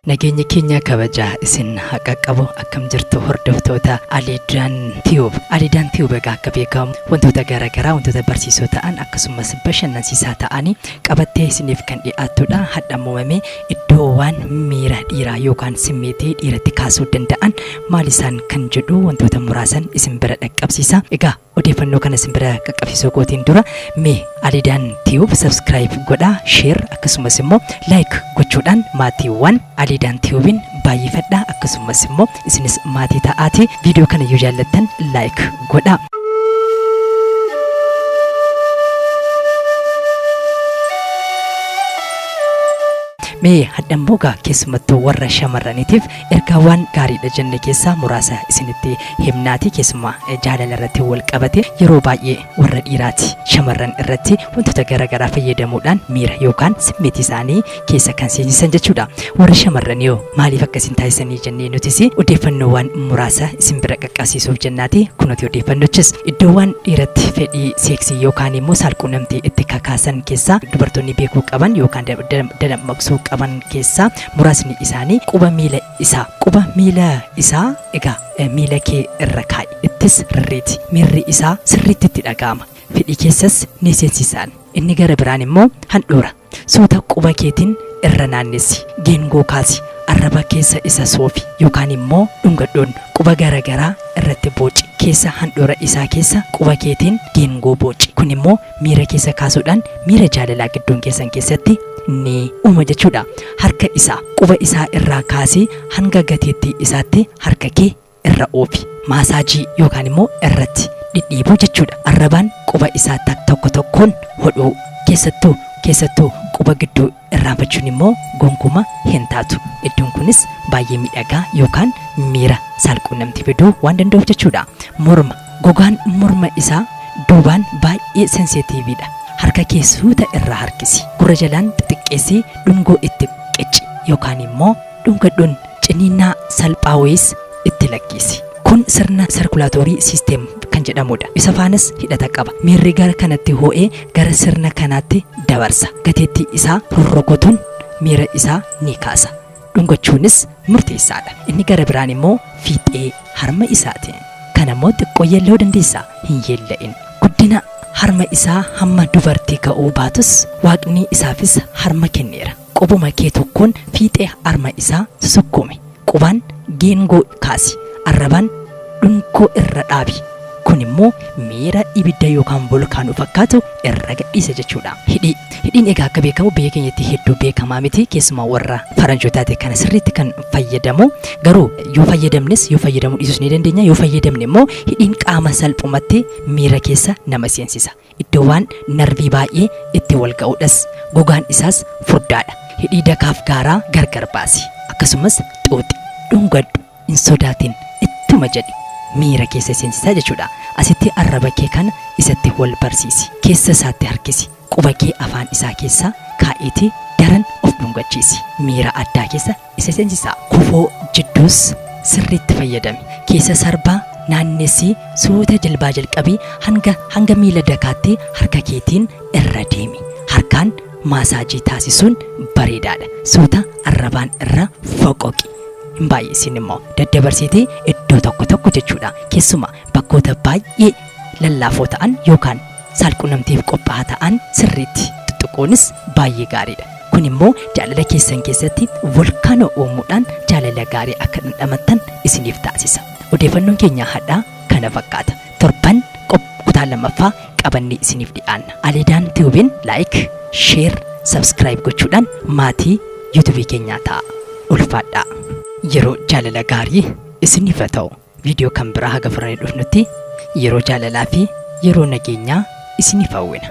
Nageenya keenya kabajaa isin haqa qabu akkam jirtu hordoftoota Alidaan Tube. Alidaan Tube akka beekamu wantoota garaagaraa wantoota barsiisoo ta'an akkasumas bashannansiisaa ta'anii qabattee isiniif kan dhiyaatudha. Hadda muumamee iddoowwan miira dhiiraa yookaan simmeetii dhiiratti kaasuu danda'an maal isaan kan jedhu wantoota muraasan isin bira dhaqqabsiisa. Egaa odeeffannoo kana isin bira qaqqabsiisuu kootiin dura mee Alidaan Tube subscribe godhaa, share akkasumas immoo like gochuudhaan maatiiwwan Alidaan Tubein baay'ifadhaa akkasumas immoo isinis maatii ta'aati viidiyoo kana yoo jaallattan like godhaa. Mee haddan boga keessumattuu warra shamarraniitiif ergaawwan gaariidha jenne keessaa muraasa isinitti himnaati. Keessumaa jaalala irratti wal qabate yeroo baay'ee warra dhiiraati shamarran irratti wantoota garaagaraa fayyadamuudhaan miira yookaan simmeetii isaanii keessa kan seensisan jechuudha. Warri shamarranii yoo maaliif akkasiin taasisanii jennee nutis odeeffannoowwan muraasa isin bira qaqqabsiisuuf jennaati. Kunuuti odeeffannochis iddoowwan dhiiratti fedhii seeksii yookaan immoo saalquunnamtii itti kakaasan keessaa dubartoonni beekuu qaban yookaan dammaqsuu qaban keessaa muraasni isaanii quba miila isaa egaa miila kee irra kaa'i ittis rirriiti miirri isaa sirriitti itti dhaga'ama fedhii keessas ni seensisan. Inni gara biraan immoo handhuura suuta quba keetiin irra naannessi geengoo kaasi arraba keessa isa soofi yookaan immoo dhungadhoon quba garaagaraa irratti booci keessa handhuura isaa keessa quba keetiin geengoo booci. Kun immoo miira keessa kaasuudhaan miira jaalalaa gidduun keessan keessatti ni uuma jechuudha. Harka isaa quba isaa irraa kaasii hanga gateettii isaatti harka kee irra oofi maasaajii yookaan immoo irratti dhidhiibuu jechuudha. Arrabaan quba isaa tokko tokkoon hodhuu keessattuu quba gidduu irraanfachuun immoo gonkumaa hin taatu. Iddoon kunis baay'ee miidhagaa yookaan miira saalquunnamtii fiduu waan danda'uuf jechuudha. Gogaan morma isaa duubaan baay'ee sensitiiviidha. Harka kee suuta irraa harkisi gurra jalaan xixiqqeessii dhungoo itti qicci yookaan immoo dhungadhoon ciniinnaa salphaa wayiis itti lakkisi. Kun sirna sirkulaatoorii siistem kan jedhamudha. Isa faanas hidhata qaba. Miirri gara kanatti hoo'ee gara sirna kanaatti dabarsa. Gateettii isaa rurrukutuun miira isaa ni kaasa. Dhungachuunis murteessaadha. Inni gara biraan immoo fiixee harma isaati. Kana immoo xiqqoo yeelloo dandeessa hin yeella'in. Guddina harma isaa hamma dubartii ka'uu baatus waaqni isaafis harma kenneera. Qubuma kee tokkoon fiixee harma isaa sukkume. Qubaan geengoo kaasi. Arrabaan dhunkoo irra dhaabi. Kun immoo miira ibidda yookaan volkaanoo fakkaatu irra gadhiisa jechuudha. Hidhiin egaa akka beekamu biyya keenyatti hedduu beekamaa miti. Keessumaa warra faranjootaati kana sirriitti kan fayyadamu. Garuu yoo fayyadamuu dhiisus ni dandeenya. Yoo fayyadamne immoo hidhiin qaama salphumatti miira keessa nama seensisa. Iddoowwan narvii baay'ee itti wal ga'uudhas gogaan isaas furdaadha. Hidhii dakaaf gaaraa gargar baasi. Akkasumas xuuxi dhungadhu hin sodaatin ittuma jedhi miira keessa seensisaa jechuudha. Asitti arraba kee kana isatti wal barsiisi. Keessa isaatti harkisi. Quba kee afaan isaa keessa kaa'iitii daran of dhungachiisi. Miira addaa keessa isa seensisaa. Kufoo jidduus sirriitti fayyadami. Keessa sarbaa naannessii suuta jilbaa jalqabii hanga miila dakaatti harka keetiin irra deemi. Harkaan maasaajii taasisuun bareedaadha. Suuta arrabaan irra foqoqi. Hin baay'isin immoo daddabarsitee iddoo tokko jechuudha. Keessumaa bakkoota baay'ee lallaafoo ta'an yookaan saalquunnamtiif qophaa'aa ta'an sirriitti tuttuquunis baay'ee gaariidha. Kun immoo jaalala keessan keessatti volkaanoo uumuudhaan jaalala gaarii akka dhandhamattan isiniif taasisa. Odeeffannoon keenya hadhaa kana fakkaata. Torban kutaa lammaffaa qabannee isiniif dhiyaanna. Alidaan Tubein like, share, subscribe gochuudhaan maatii YouTube keenyaa ta'a. Ulfaadhaa. Yeroo jaalala gaarii isiniif haa ta'u. Viidiyoo kan biraa haga furanii dhufnutti yeroo jaalalaa fi yeroo nageenyaa isiniif hawwina.